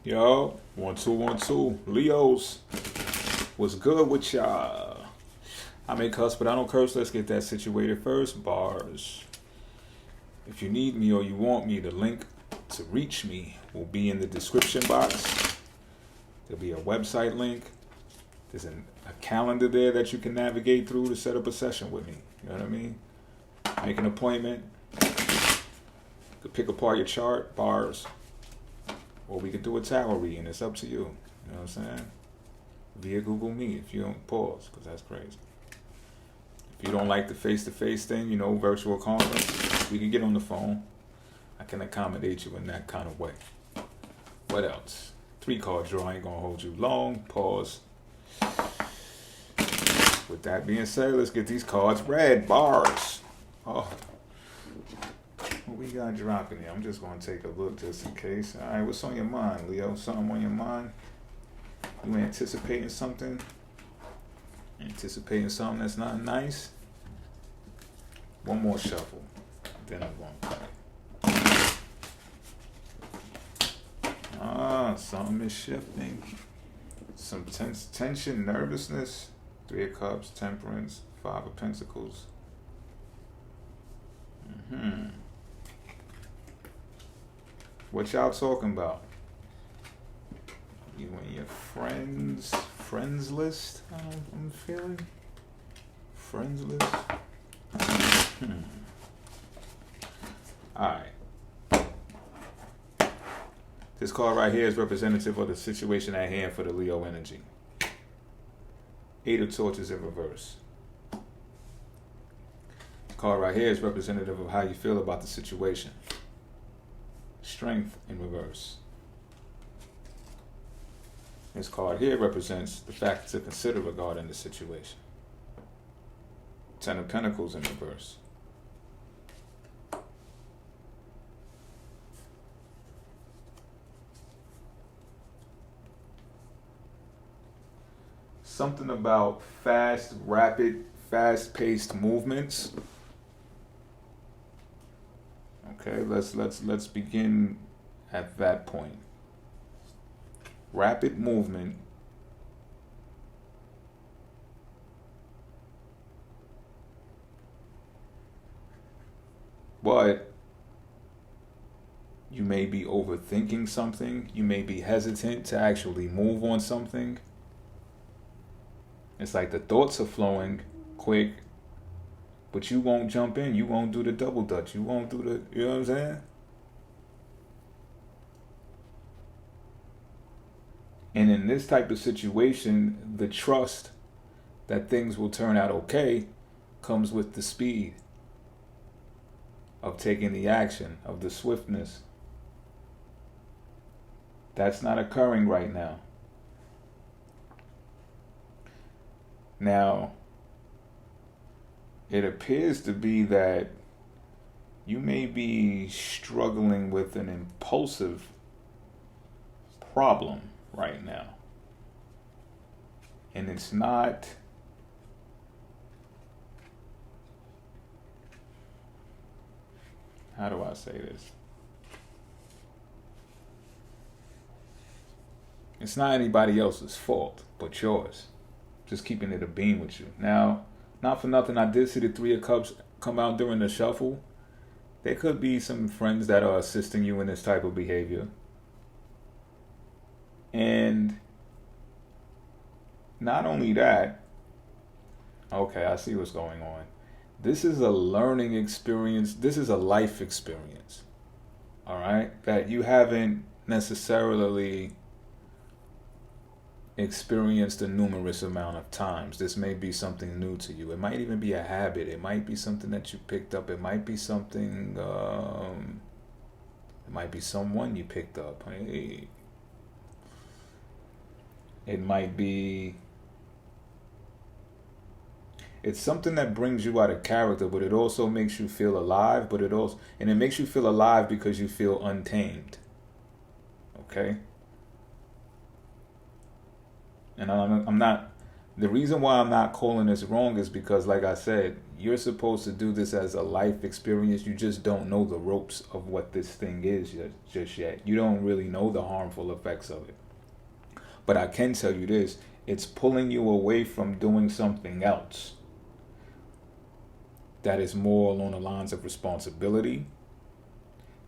Yo, 1 2 1 2. Leos, what's good with y'all? I may cuss, but I don't curse. Let's get that situated first. Bars. If you need me or you want me, the link to reach me will be in the description box. There'll be a website link. There's a calendar there that you can navigate through to set up a session with me. You know what I mean? Make an appointment. You could pick apart your chart, bars. Or we could do a tarot reading. It's up to you. You know what I'm saying? Via Google Meet if you don't pause, because that's crazy. If you don't like the face-to-face thing, virtual conference, we can get on the phone. I can accommodate you in that kind of way. What else? 3-card draw. I ain't going to hold you long. Pause. With that being said, let's get these cards read. Bars. Oh. What we got dropping here? I'm just going to take a look just in case. All right, what's on your mind, Leo? Something on your mind? You anticipating something? Anticipating something that's not nice? One more shuffle. Then I'm going to play. Something is shifting. Some tension, nervousness. 3 of Cups, Temperance, 5 of Pentacles. What y'all talking about? You and your friends list? I'm feeling friends list. All right. This card right here is representative of the situation at hand for the Leo energy. 8 of Torches in reverse. This card right here is representative of how you feel about the situation. Strength in reverse. This card here represents the facts to consider regarding the situation. 10 of Pentacles in reverse. Something about fast-paced movements. Okay, let's begin at that point. Rapid movement. But you may be overthinking something. You may be hesitant to actually move on something. It's like the thoughts are flowing quick, but you won't jump in. You won't do the double dutch. You won't do the, you know what I'm saying? And in this type of situation, the trust that things will turn out okay comes with the speed of taking the action, of the swiftness. That's not occurring right now. Now, it appears to be that you may be struggling with an impulsive problem right now. And it's not how do I say this? It's not anybody else's fault but yours. Just keeping it a beam with you. Now, not for nothing, I did see the 3 of Cups come out during the shuffle. There could be some friends that are assisting you in this type of behavior. And not only that, okay, I see what's going on. This is a learning experience. This is a life experience. All right? That you haven't necessarily experienced a numerous amount of times. This may be something new to you. It might even be a habit. It might be something that you picked up. It might be something, it might be someone you picked up. Hey. It might be, it's something that brings you out of character, but it also makes you feel alive, and it makes you feel alive because you feel untamed. Okay? And I'm not The reason why I'm not calling this wrong is because, like I said, you're supposed to do this as a life experience. You just don't know the ropes of what this thing is just yet. You don't really know the harmful effects of it. But I can tell you this, it's pulling you away from doing something else that is more along the lines of responsibility,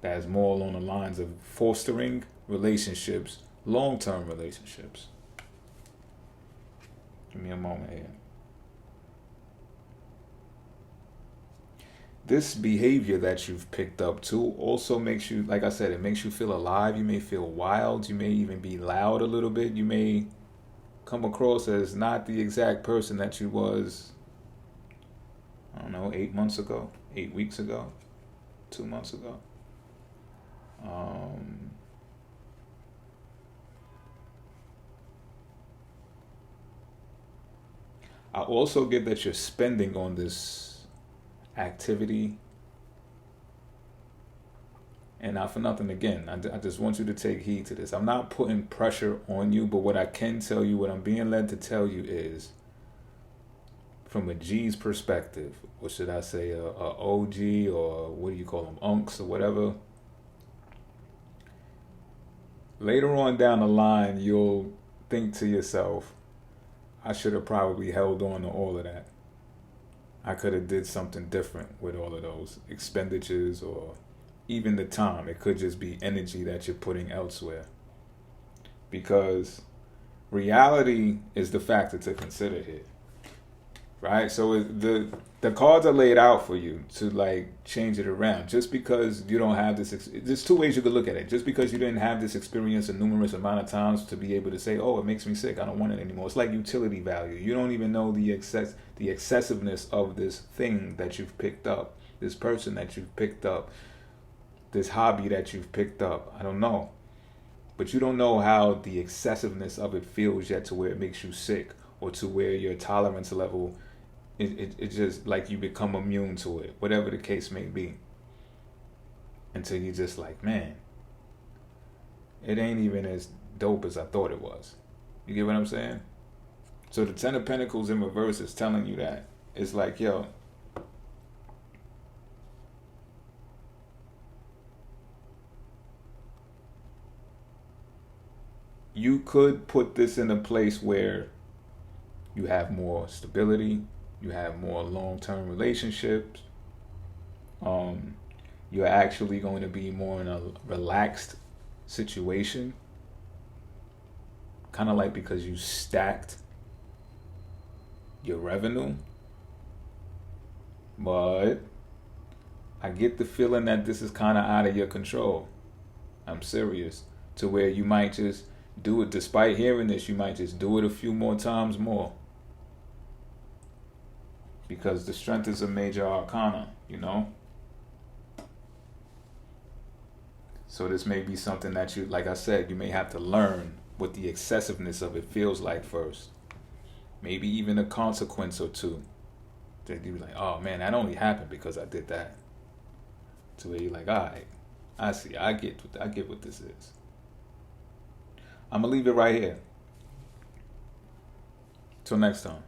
that is more along the lines of fostering relationships, long-term relationships. Give me a moment here. This behavior that you've picked up too also makes you, like I said, it makes you feel alive. You may feel wild. You may even be loud a little bit. You may come across as not the exact person that you was, I don't know, 8 months ago, 8 weeks ago, 2 months ago. I also get that you're spending on this activity. And not for nothing, again, I just want you to take heed to this. I'm not putting pressure on you, but what I can tell you, what I'm being led to tell you is, from a G's perspective, or should I say a OG, or what do you call them, unks or whatever, later on down the line, you'll think to yourself, I should have probably held on to all of that. I could have did something different with all of those expenditures, or even the time. It could just be energy that you're putting elsewhere. Because reality is the factor to consider here. Right? So the cards are laid out for you to like change it around. Just because you don't have this, there's two ways you could look at it. Just because you didn't have this experience a numerous amount of times to be able to say, oh, it makes me sick, I don't want it anymore. It's like utility value. You don't even know the excessiveness of this thing that you've picked up, this person that you've picked up, this hobby that you've picked up. I don't know. But you don't know how the excessiveness of it feels yet, to where it makes you sick, or to where your tolerance level, it just like you become immune to it, whatever the case may be. Until you're just like, man, it ain't even as dope as I thought it was. You get what I'm saying? So the Ten of Pentacles in reverse is telling you that. It's like, yo, you could put this in a place where you have more stability, you have more long-term relationships. You're actually going to be more in a relaxed situation. Kind of like because you stacked your revenue. But I get the feeling that this is kind of out of your control. I'm serious. To where you might just do it, despite hearing this, you might just do it a few more times more. Because the Strength is a major arcana, you know? So this may be something that you, like I said, you may have to learn what the excessiveness of it feels like first. Maybe even a consequence or two. That you're like, oh man, that only happened because I did that. To where you're like, all right, I see, I get what this is. I'm going to leave it right here. Till next time.